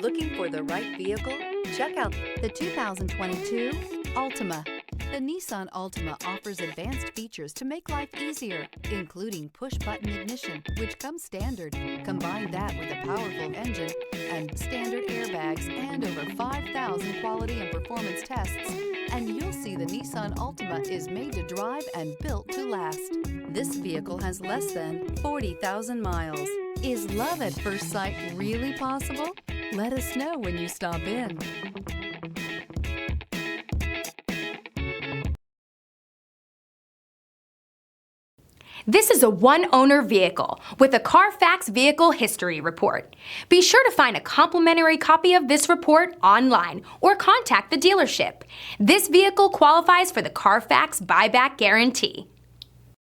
Looking for the right vehicle? Check out the 2022 Altima. The Nissan Altima offers advanced features to make life easier, including push-button ignition, which comes standard. Combine that with a powerful engine and standard airbags and over 5,000 quality and performance tests, and you'll see the Nissan Altima is made to drive and built to last. This vehicle has less than 40,000 miles. Is love at first sight really possible? Let us know when you stop in. This is a one-owner vehicle with a Carfax Vehicle History Report. Be sure to find a complimentary copy of this report online or contact the dealership. This vehicle qualifies for the Carfax Buyback Guarantee.